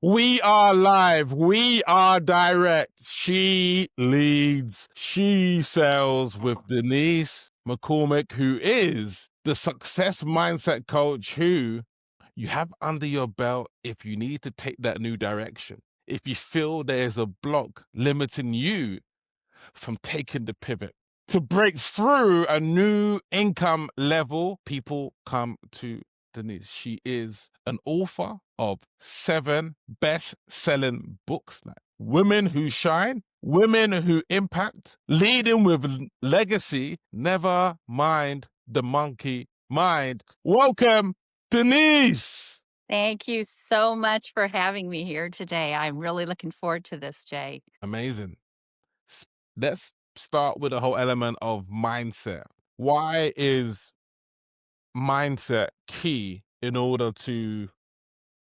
We are live. We are direct. She leads. She sells with Denise McCormick, who is the success mindset coach who you have under your belt if you need to take that new direction. If you feel there's a block limiting you from taking the pivot to break through a new income level, people come to Denise. She is an author of 7 best-selling books, like Women Who Shine, Women Who Impact, Leading with Legacy, Never Mind the Monkey Mind. Welcome, Denise. Thank you so much for having me here today. I'm really looking forward to this, Jay. Amazing. Let's start with the whole element of mindset. Why is mindset key in order to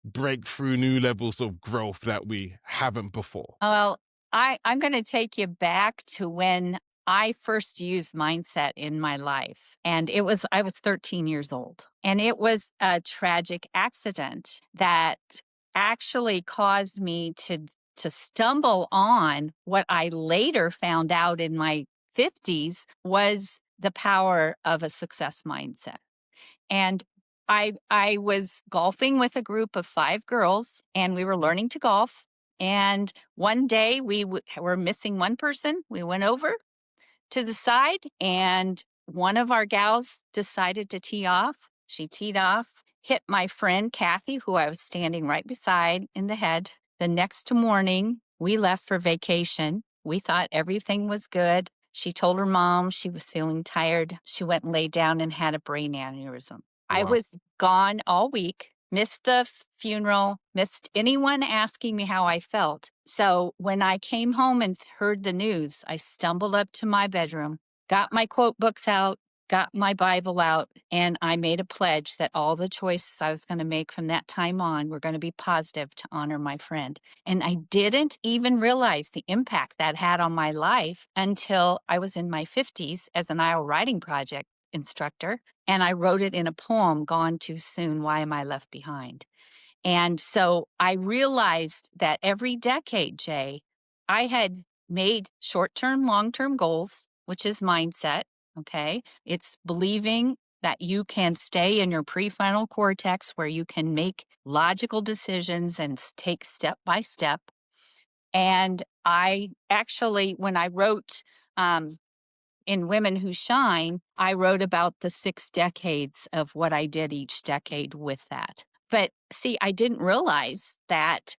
break through new levels of growth that we haven't before? Well, I'm going to take you back to when I first used mindset in my life. And I was 13 years old. And it was a tragic accident that actually caused me to stumble on what I later found out in my 50s was the power of a success mindset. And I was golfing with a group of 5 girls, and we were learning to golf. And one day were missing one person. We went over to the side, and one of our gals decided to tee off. She teed off, hit my friend Kathy, who I was standing right beside, in the head. The next morning, we left for vacation. We thought everything was good. She told her mom she was feeling tired. She went and laid down and had a brain aneurysm. I Wow. was gone all week, missed the funeral, missed anyone asking me how I felt. So when I came home and heard the news, I stumbled up to my bedroom, got my quote books out, got my Bible out, and I made a pledge that all the choices I was going to make from that time on were going to be positive to honor my friend. And I didn't even realize the impact that had on my life until I was in my 50s as an IELTS writing project instructor. And I wrote it in a poem, Gone Too Soon, Why Am I Left Behind? And so I realized that every decade, Jay, I had made short-term, long-term goals, which is mindset. Okay. It's believing that you can stay in your prefrontal cortex where you can make logical decisions and take step by step. And I actually, when I wrote in Women Who Shine, I wrote about the 6 decades of what I did each decade with that. But see, I didn't realize that,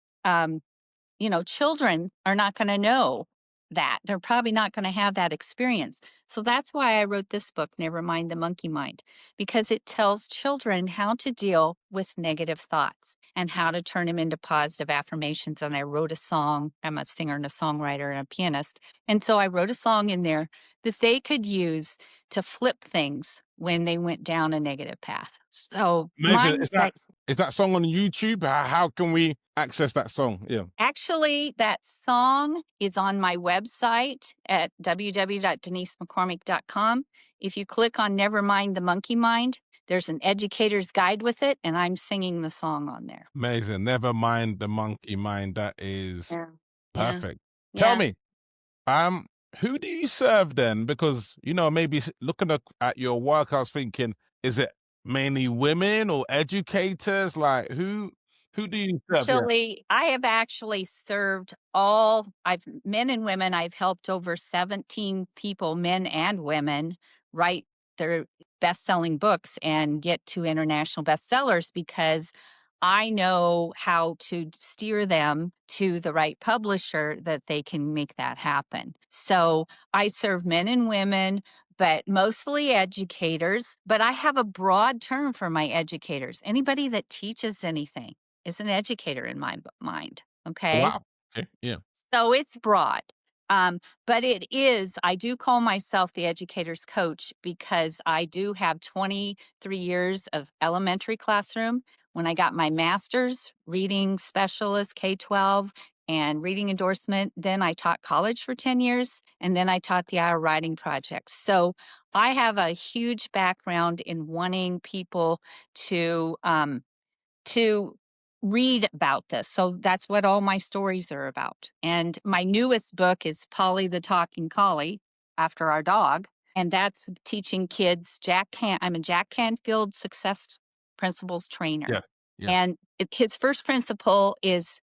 children are not going to know that. They're probably not going to have that experience. So that's why I wrote this book, Never Mind the Monkey Mind, because it tells children how to deal with negative thoughts and how to turn them into positive affirmations. And I wrote a song. I'm a singer and a songwriter and a pianist. And so I wrote a song in there that they could use to flip things when they went down a negative path. So Amazing. mindset. Is that song on YouTube? How can we access that song? Yeah. Actually, that song is on my website at www.denisemccormick.com. If you click on Never Mind the Monkey Mind, there's an educator's guide with it, and I'm singing the song on there. Amazing. Never mind the monkey mind. That is Yeah. Yeah. perfect. Tell Yeah. me, who do you serve then? Because, maybe looking at your work, I was thinking, is it mainly women or educators? Like who do you serve? Yeah. Actually, I have actually served I've men and women. I've helped over 17 people, men and women, write their best-selling books and get to international bestsellers because I know how to steer them to the right publisher that they can make that happen. So I serve men and women, but mostly educators. But I have a broad term for my educators. Anybody that teaches anything is an educator in my mind. Okay. Wow. Okay. Yeah. So it's broad. But I do call myself the educator's coach because I do have 23 years of elementary classroom. When I got my master's, reading specialist, K-12, and reading endorsement, then I taught college for 10 years, and then I taught the IELTS writing project. So I have a huge background in wanting people to read about this. So that's what all my stories are about. And my newest book is Polly the Talking Collie, after our dog. And that's teaching kids I'm a Jack Canfield success principles trainer. Yeah. Yeah. And his first principle is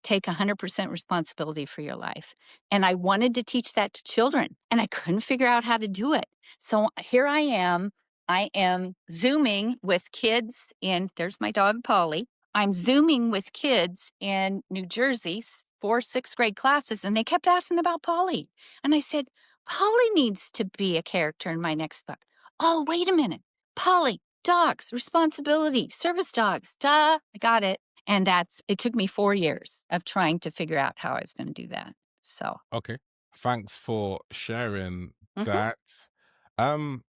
take 100% responsibility for your life. And I wanted to teach that to children, and I couldn't figure out how to do it. So here I am. I am Zooming with kids there's my dog, Polly. I'm Zooming with kids in New Jersey, 4th, 6th grade classes, and they kept asking about Polly. And I said, Polly needs to be a character in my next book. Oh, wait a minute. Polly, dogs, responsibility, service dogs. Duh, I got it. And it took me 4 years of trying to figure out how I was going to do that. So, Okay. Thanks for sharing mhm. that.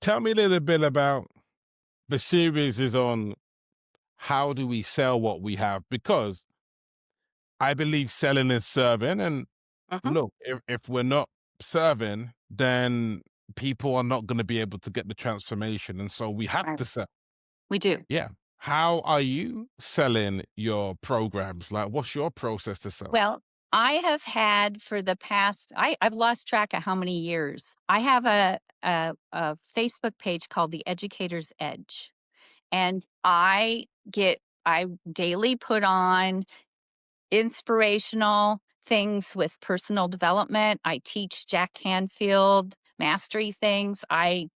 Tell me a little bit about the series is on how do we sell what we have? Because I believe selling is serving. And Mhm. look, if we're not serving, then people are not going to be able to get the transformation. And so we have Right. to sell. We do. Yeah. How are you selling your programs? Like, what's your process to sell? Well, I have had for the past, I've lost track of how many years. I have a Facebook page called The Educator's Edge. And I daily put on inspirational things with personal development. I teach Jack Canfield mastery things. I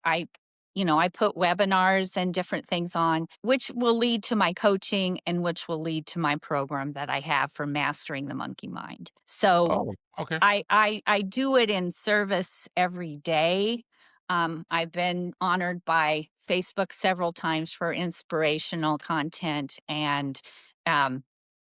put webinars and different things on, which will lead to my coaching and which will lead to my program that I have for mastering the monkey mind. So Oh, okay. I do it in service every day. I've been honored by Facebook several times for inspirational content and um,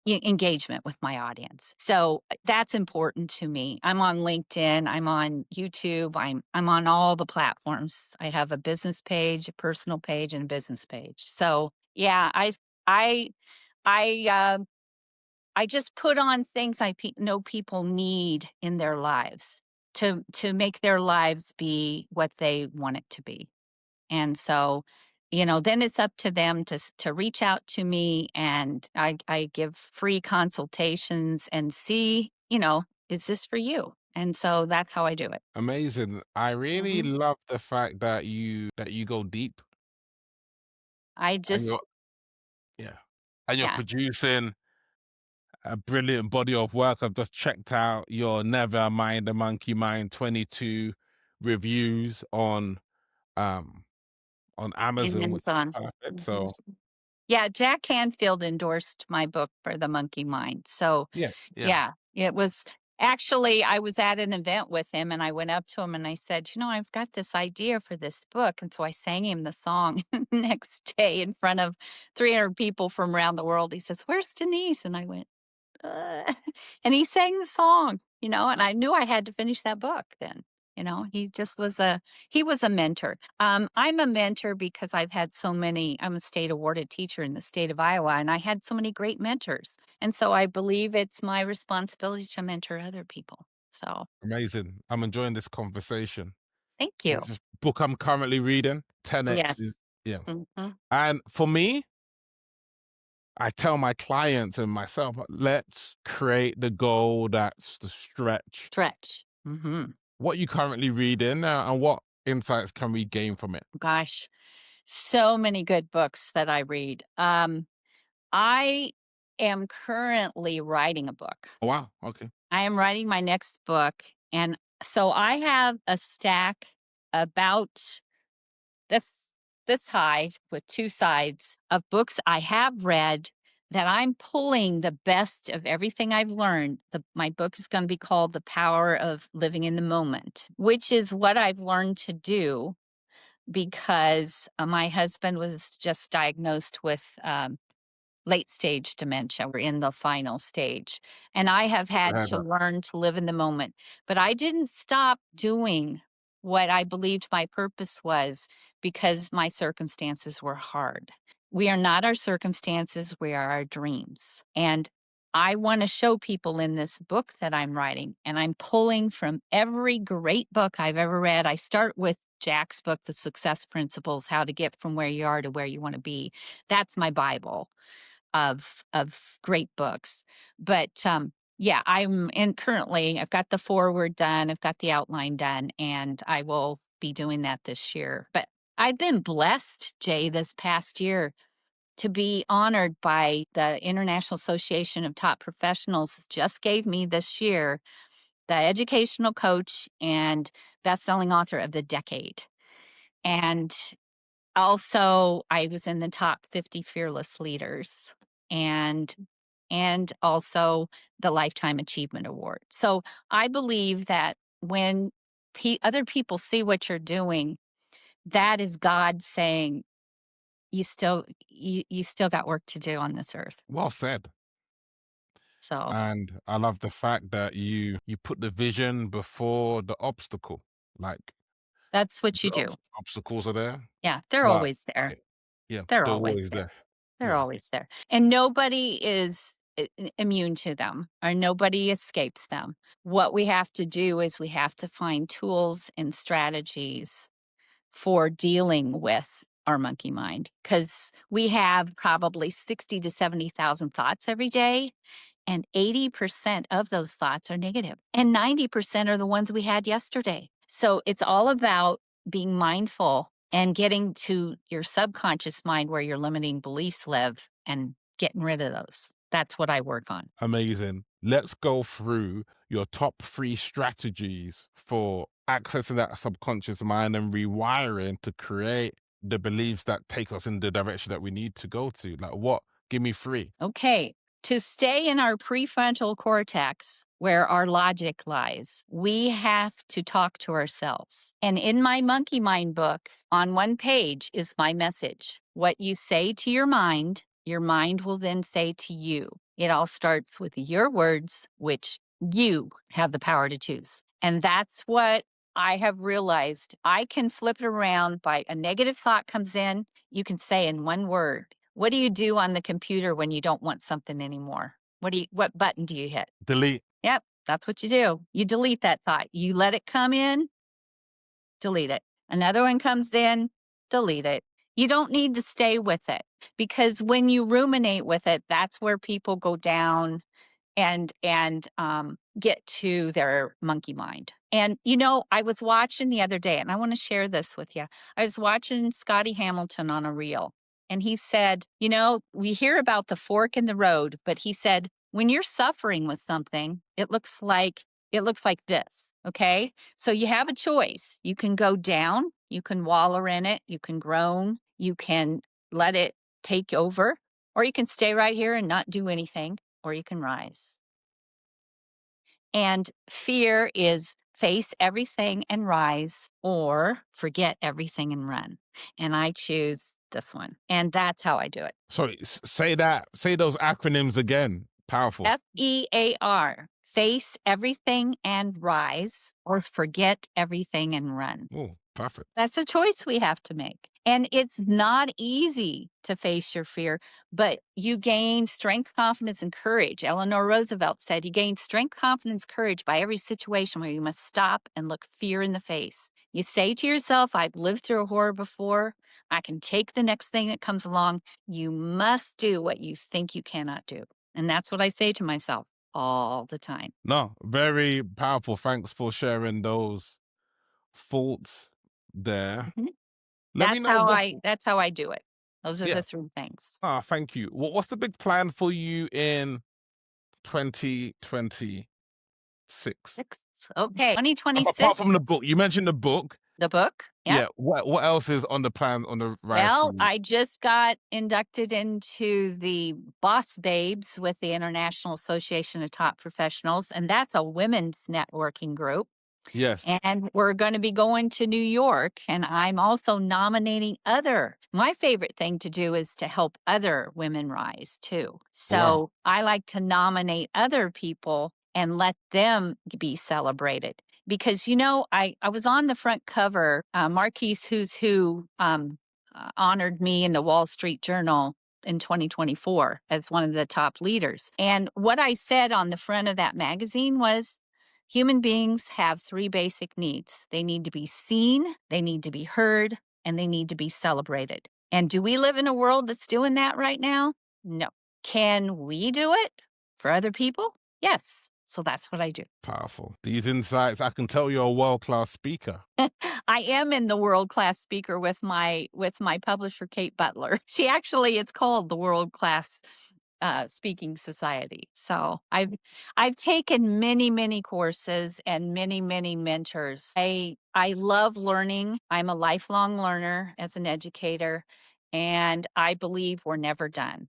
engagement with my audience. So that's important to me. I'm on LinkedIn, I'm on YouTube, I'm on all the platforms. I have a business page, a personal page, and a business page. So yeah, I I I just put on things know people need in their lives to make their lives be what they want it to be. And so, then it's up to them to reach out to me, and I give free consultations and see, is this for you? And so that's how I do it. Amazing. I really Mhm. love the fact that you go deep I and you're just, yeah. And you're yeah, producing a brilliant body of work. I've just checked out your Never Mind the Monkey Mind 22 reviews um on in Amazon, which is Amazon. perfect. Mhm. So Yeah, Jack Canfield endorsed my book for the Monkey Mind. So, yeah, yeah. yeah, it was actually, I was at an event with him and I went up to him and I said, I've got this idea for this book. And so I sang him the song next day in front of 300 people from around the world. He says, Where's Denise? And I went, and he sang the song, and I knew I had to finish that book then. He was a mentor. I'm a mentor because I'm a state awarded teacher in the state of Iowa, and I had so many great mentors. And so I believe it's my responsibility to mentor other people. So Amazing. I'm enjoying this conversation. thank you. Which is book I'm currently reading, 10x is Yes. yeah. Hmm. And for me, I tell my clients and myself, let's create the goal that's the stretch. Stretch. What you currently reading and what insights can we gain from it? Gosh, so many good books that I read. I am currently writing a book. Oh, wow. Okay. I am writing my next book. And so I have a stack about this this high with two sides of books I have read that I'm pulling the best of everything I've learned. My book is going to be called The Power of Living in the Moment, which is what I've learned to do because my husband was just diagnosed with late stage dementia. We're in the final stage. And I have I had heard to that. learn to live in the moment. But I didn't stop doing what I believed my purpose was because my circumstances were hard. We are not our circumstances, we are our dreams. And I want to show people in this book that I'm writing, and I'm pulling from every great book I've ever read. I start with Jack's book, The Success Principles, How to Get from Where You Are to Where You Want to Be. That's my Bible. of great books. But yeah, I'm in currently. I've got the foreword done. I've got the outline done, and I will be doing that this year. But I've been blessed, Jay, this past year to be honored by the International Association of Top Professionals. Just gave me this year the educational coach and best-selling author of the decade. And also, I was in the top 50 fearless leaders and also the Lifetime Achievement Award. So I believe that when other people see what you're doing, that is God saying, you still got work to do on this earth. Well said. So And I love the fact that you put the vision before the obstacle. Like that's what you the do. obstacles are there, Yeah, they're but always there. yeah, yeah, They're they're always always there. there. They're Yeah. always there. And nobody is immune to them or nobody escapes them. What we have to do is we have to find tools and strategies for dealing with our monkey mind because we have probably 60 to 70,000 thoughts every day. And 80% of those thoughts are negative, and 90% are the ones we had yesterday. So it's all about being mindful and getting to your subconscious mind where your limiting beliefs live and getting rid of those. That's what I work on. Amazing. Let's go through your top 3 strategies for accessing that subconscious mind and rewiring to create the beliefs that take us in the direction that we need to go to. Like what? Give me 3. Okay. To stay in our prefrontal cortex, where our logic lies, we have to talk to ourselves. And in my Monkey Mind book, on one page is my message. What you say to your mind will then say to you. It all starts with your words, which you have the power to choose. And that's what I have realized. I can flip it around by a negative thought comes in. You can say in one word, what do you do on the computer when you don't want something anymore? What button do you hit? Delete. Yep, that's what you do. You delete that thought. You let it come in, delete it. Another one comes in, delete it. You don't need to stay with it because when you ruminate with it, that's where people go down and get to their monkey mind. And I was watching the other day, and I want to share this with you. I was watching Scotty Hamilton on a reel, and he said, we hear about the fork in the road, but he said, when you're suffering with something, it looks like this. Okay, so you have a choice. You can go down, you can waller in it, you can groan, you can let it take over, or you can stay right here and not do anything, or you can rise. And fear is face everything and rise, or forget everything and run. And I choose this one. And that's how I do it. Sorry, say that. Say those acronyms again. Powerful. FEAR, face everything and rise, or forget everything and run. Oh, perfect. That's a choice we have to make. And it's not easy to face your fear, but you gain strength, confidence, and courage. Eleanor Roosevelt said, you gain strength, confidence, courage by every situation where you must stop and look fear in the face. You say to yourself, I've lived through a horror before. I can take the next thing that comes along. You must do what you think you cannot do. And that's what I say to myself all the time. No, very powerful. Thanks for sharing those thoughts there. Mhm. Let me know what. That's how I do it. Those are Yeah. the three things. Thank you. What's the big plan for you in 2026? Okay. Apart 2026, from the book, you mentioned the book. the book. Yep. Yeah. What else is on the plan on the rise for Well, you? I just got inducted into the Boss Babes with the International Association of Top Professionals, and that's a women's networking group. Yes. And we're going to be going to New York, and I'm also nominating my favorite thing to do is to help other women rise too. Wow. So I like to nominate other people and let them be celebrated. Because, I was on the front cover, Marquise Who's Who honored me in the Wall Street Journal in 2024 as one of the top leaders. And what I said on the front of that magazine was, human beings have three basic needs. They need to be seen, they need to be heard, and they need to be celebrated. And do we live in a world that's doing that right now? No. Can we do it for other people? Yes. So that's what I do. Powerful. These insights, I can tell you're a world-class speaker. I am in the world class speaker with my publisher Kate Butler. She actually it's called the World Class Speaking Society. So I've taken many courses and many mentors. I love learning. I'm a lifelong learner as an educator, and I believe we're never done.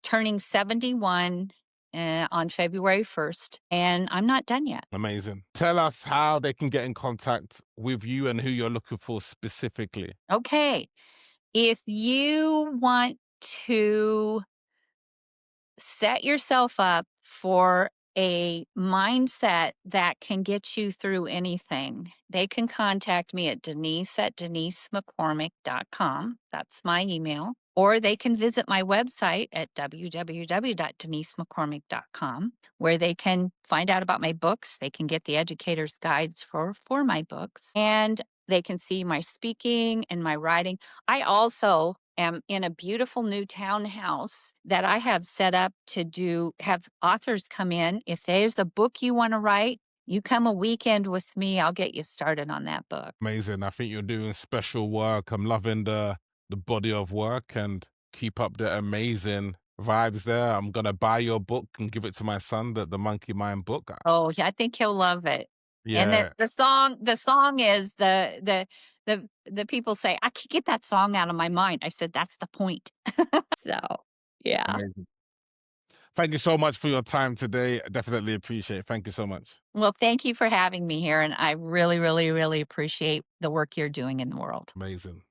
Turning 71 on February 1st, and I'm not done yet. Amazing. Tell us how they can get in contact with you and who you're looking for specifically. Okay. If you want to set yourself up for a mindset that can get you through anything, they can contact me at Denise at DeniseMcCormick.com. That's my email. Or they can visit my website at www.denisemccormick.com, where they can find out about my books. They can get the educator's guides for my books, and they can see my speaking and my writing. I also am in a beautiful new townhouse that I have set up to have authors come in. If there's a book you want to write, you come a weekend with me, I'll get you started on that book. Amazing. I think you're doing special work. I'm loving the body of work, and keep up the amazing vibes there. I'm gonna buy your book and give it to my son, the Monkey Mind book. Oh, yeah, I think he'll love it. And Yeah, the song is the people say, "I can't get that song out of my mind." I said, "That's the point." So, yeah. amazing. Thank you so much for your time today. I definitely appreciate it. Thank you so much. Well, thank you for having me here, and I really appreciate the work you're doing in the world. Amazing.